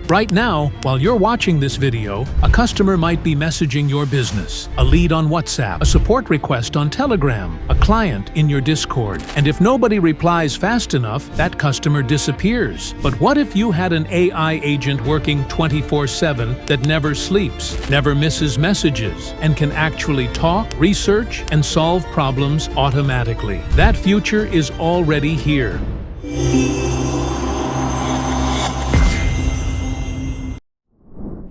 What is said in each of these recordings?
Right now, while you're watching this video, a customer might be messaging your business, a lead on WhatsApp, a support request on Telegram, a client in your Discord. And if nobody replies fast enough, that customer disappears. But what if you had an AI agent working 24/7 that never sleeps, never misses messages, and can actually talk, research, and solve problems automatically? That future is already here.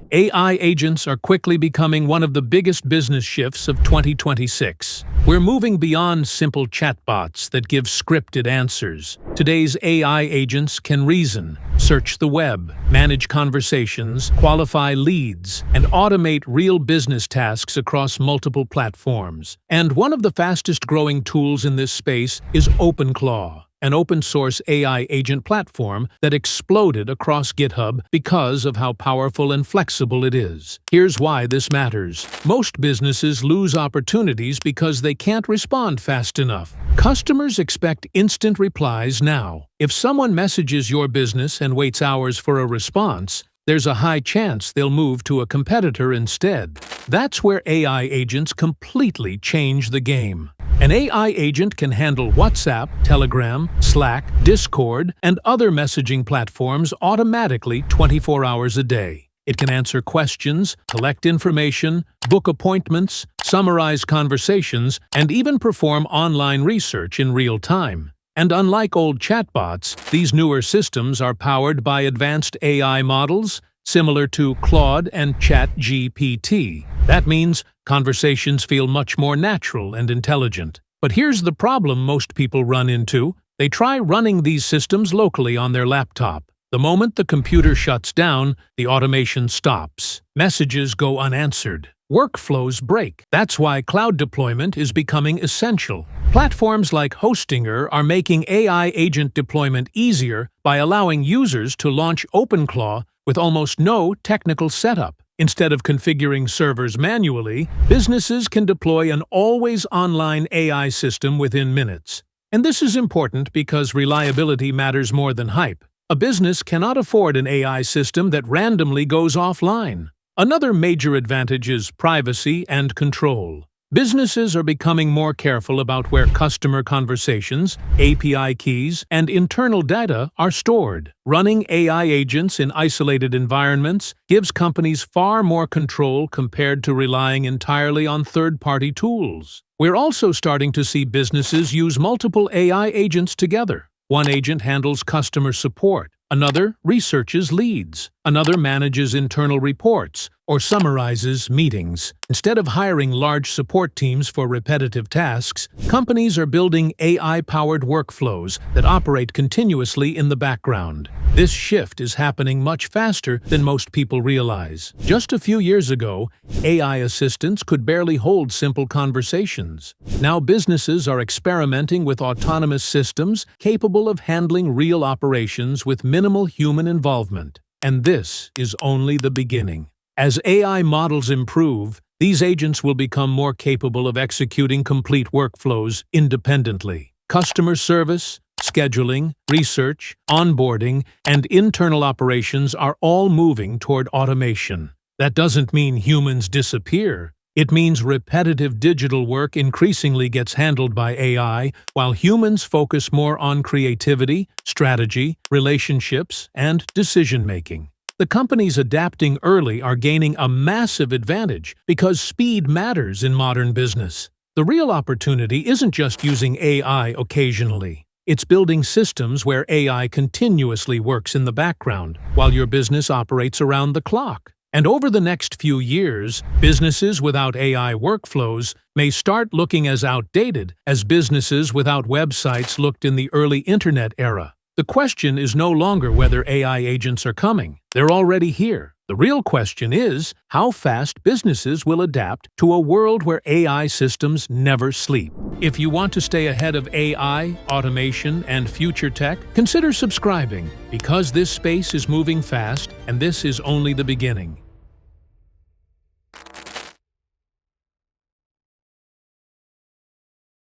AI agents are quickly becoming one of the biggest business shifts of 2026. We're moving beyond simple chatbots that give scripted answers. Today's AI agents can reason, search the web, manage conversations, qualify leads, and automate real business tasks across multiple platforms. And one of the fastest-growing tools in this space is OpenClaw, an open-source AI agent platform that exploded across GitHub because of how powerful and flexible it is. Here's why this matters. Most businesses lose opportunities because they can't respond fast enough. Customers expect instant replies now. If someone messages your business and waits hours for a response, there's a high chance they'll move to a competitor instead. That's where AI agents completely change the game. An AI agent can handle WhatsApp, Telegram, Slack, Discord, and other messaging platforms automatically 24 hours a day. It can answer questions, collect information, book appointments, summarize conversations, and even perform online research in real time. And unlike old chatbots, these newer systems are powered by advanced AI models, similar to Claude and ChatGPT. That means conversations feel much more natural and intelligent. But here's the problem most people run into. They try running these systems locally on their laptop. The moment the computer shuts down, the automation stops. Messages go unanswered. Workflows break. That's why cloud deployment is becoming essential. Platforms like Hostinger are making AI agent deployment easier by allowing users to launch OpenClaw with almost no technical setup. Instead of configuring servers manually, businesses can deploy an always-online AI system within minutes. And this is important because reliability matters more than hype. A business cannot afford an AI system that randomly goes offline. Another major advantage is privacy and control. Businesses are becoming more careful about where customer conversations, API keys, and internal data are stored. Running AI agents in isolated environments gives companies far more control compared to relying entirely on third-party tools. We're also starting to see businesses use multiple AI agents together. One agent handles customer support, another researches leads, another manages internal reports, or summarizes meetings. Instead of hiring large support teams for repetitive tasks, companies are building AI-powered workflows that operate continuously in the background. This shift is happening much faster than most people realize. Just a few years ago, AI assistants could barely hold simple conversations. Now businesses are experimenting with autonomous systems capable of handling real operations with minimal human involvement. And this is only the beginning. As AI models improve, these agents will become more capable of executing complete workflows independently. Customer service, scheduling, research, onboarding, and internal operations are all moving toward automation. That doesn't mean humans disappear. It means repetitive digital work increasingly gets handled by AI, while humans focus more on creativity, strategy, relationships, and decision-making. The companies adapting early are gaining a massive advantage because speed matters in modern business. The real opportunity isn't just using AI occasionally. It's building systems where AI continuously works in the background while your business operates around the clock. And over the next few years, businesses without AI workflows may start looking as outdated as businesses without websites looked in the early internet era. The question is no longer whether AI agents are coming. They're already here. The real question is how fast businesses will adapt to a world where AI systems never sleep. If you want to stay ahead of AI, automation, and future tech, consider subscribing because this space is moving fast and this is only the beginning.